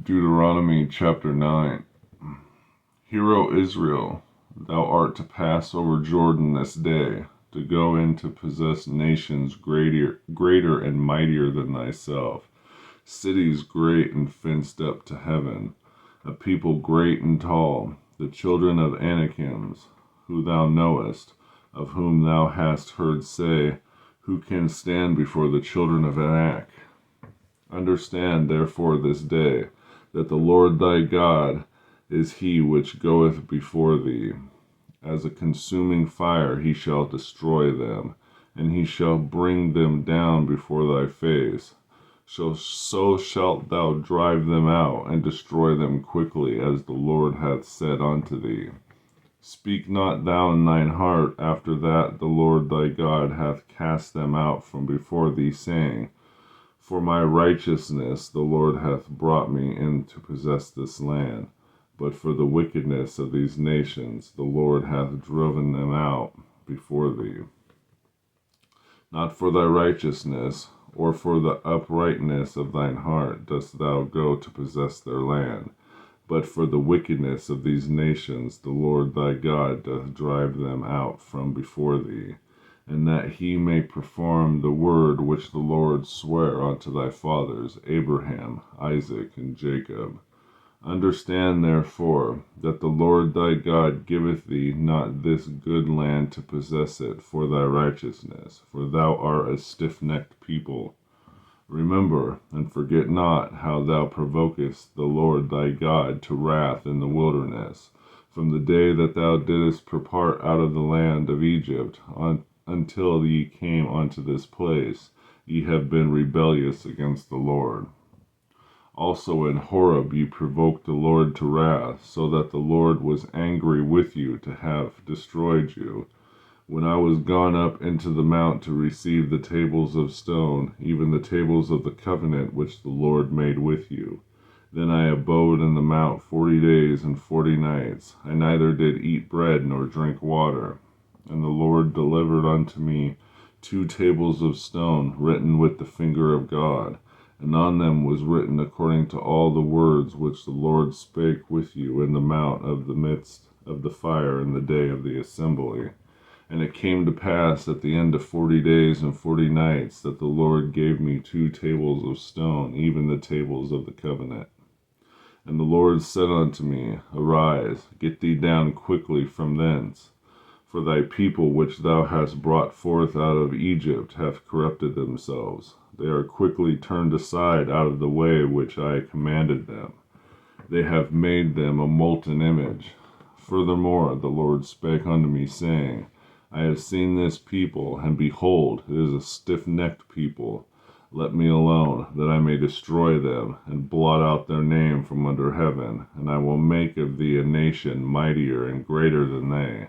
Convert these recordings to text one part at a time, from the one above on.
Deuteronomy chapter 9. Hear, O Israel, thou art to pass over Jordan this day, to go in to possess nations greater and mightier than thyself, cities great and fenced up to heaven, a people great and tall, the children of Anakims, who thou knowest, of whom thou hast heard say, who can stand before the children of Anak? Understand therefore this day, that the Lord thy God is he which goeth before thee. As a consuming fire he shall destroy them, and he shall bring them down before thy face. So shalt thou drive them out, and destroy them quickly, as the Lord hath said unto thee. Speak not thou in thine heart after that the Lord thy God hath cast them out from before thee, saying, For my righteousness the Lord hath brought me in to possess this land. But for the wickedness of these nations the Lord hath driven them out before thee. Not for thy righteousness, or for the uprightness of thine heart dost thou go to possess their land, but for the wickedness of these nations the Lord thy God doth drive them out from before thee, and that he may perform the word which the Lord sware unto thy fathers, Abraham, Isaac, and Jacob. Understand therefore that the Lord thy God giveth thee not this good land to possess it for thy righteousness, for thou art a stiff-necked people. Remember, and forget not how thou provokest the Lord thy God to wrath in the wilderness, from the day that thou didst depart out of the land of Egypt, until ye came unto this place. Ye have been rebellious against the Lord. Also in Horeb ye provoked the Lord to wrath, so that the Lord was angry with you to have destroyed you. When I was gone up into the mount to receive the tables of stone, even the tables of the covenant which the Lord made with you, then I abode in the mount 40 days and 40 nights. I neither did eat bread nor drink water. And the Lord delivered unto me 2 tables of stone, written with the finger of God, and on them was written according to all the words which the Lord spake with you in the mount of the midst of the fire in the day of the assembly. And it came to pass at the end of 40 days and 40 nights that the Lord gave me 2 tables of stone, even the tables of the covenant. And the Lord said unto me, Arise, get thee down quickly from thence, for thy people which thou hast brought forth out of Egypt have corrupted themselves. They are quickly turned aside out of the way which I commanded them. They have made them a molten image. Furthermore, the Lord spake unto me, saying, I have seen this people, and behold, it is a stiff-necked people. Let me alone, that I may destroy them, and blot out their name from under heaven, and I will make of thee a nation mightier and greater than they.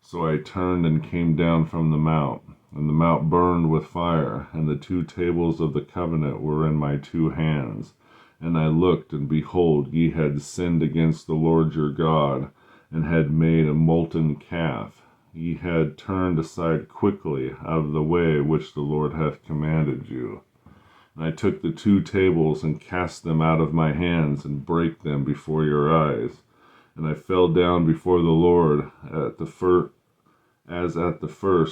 So I turned and came down from the mount, and the mount burned with fire, and the 2 tables of the covenant were in my 2 hands. And I looked, and behold, ye had sinned against the Lord your God, and had made a molten calf. Ye had turned aside quickly out of the way which the Lord hath commanded you. And I took the 2 tables, and cast them out of my hands, and brake them before your eyes. And I fell down before the Lord at the first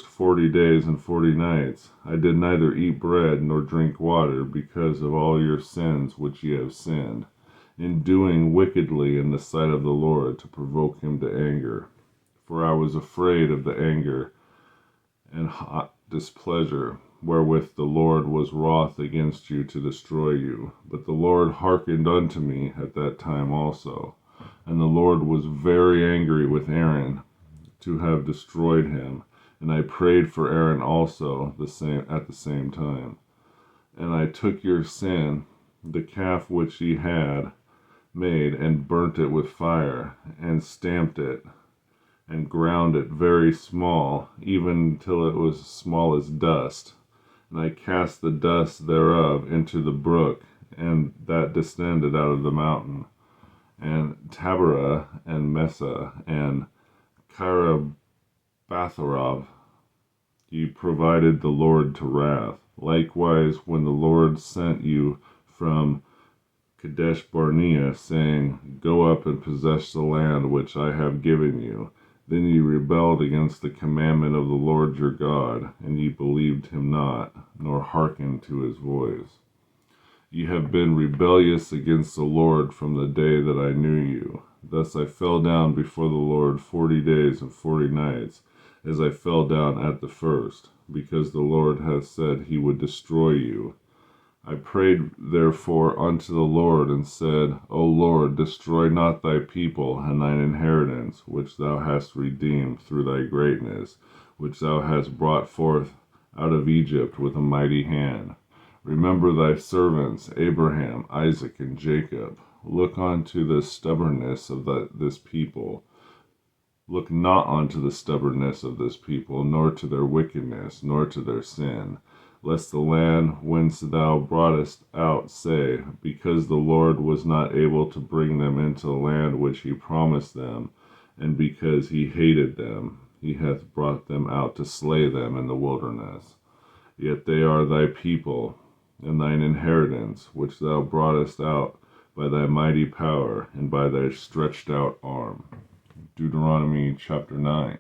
40 days and 40 nights. I did neither eat bread nor drink water, because of all your sins which ye have sinned, in doing wickedly in the sight of the Lord, to provoke him to anger. For I was afraid of the anger and hot displeasure, wherewith the Lord was wroth against you to destroy you. But the Lord hearkened unto me at that time also. And the Lord was very angry with Aaron to have destroyed him. And I prayed for Aaron also at the same time. And I took your sin, the calf which ye had made, and burnt it with fire, and stamped it, and ground it very small, even till it was small as dust. And I cast the dust thereof into the brook, and that descended out of the mountain. And Taberah, and Mesa, and Carabatharov, ye provided the Lord to wrath. Likewise, when the Lord sent you from Kadesh Barnea, saying, Go up and possess the land which I have given you. Then ye rebelled against the commandment of the Lord your God, and ye believed him not, nor hearkened to his voice. Ye have been rebellious against the Lord from the day that I knew you. Thus I fell down before the Lord 40 days and 40 nights, as I fell down at the first, because the Lord hath said he would destroy you. I prayed therefore unto the Lord, and said, O Lord, destroy not thy people and thine inheritance, which thou hast redeemed through thy greatness, which thou hast brought forth out of Egypt with a mighty hand. Remember thy servants Abraham, Isaac, and Jacob. Look unto the stubbornness of this people. Look not unto the stubbornness of this people, nor to their wickedness, nor to their sin, lest the land whence thou broughtest out say, Because the Lord was not able to bring them into the land which he promised them, and because he hated them, he hath brought them out to slay them in the wilderness. Yet they are thy people, and thine inheritance, which thou broughtest out by thy mighty power, and by thy stretched out arm. Deuteronomy chapter 9.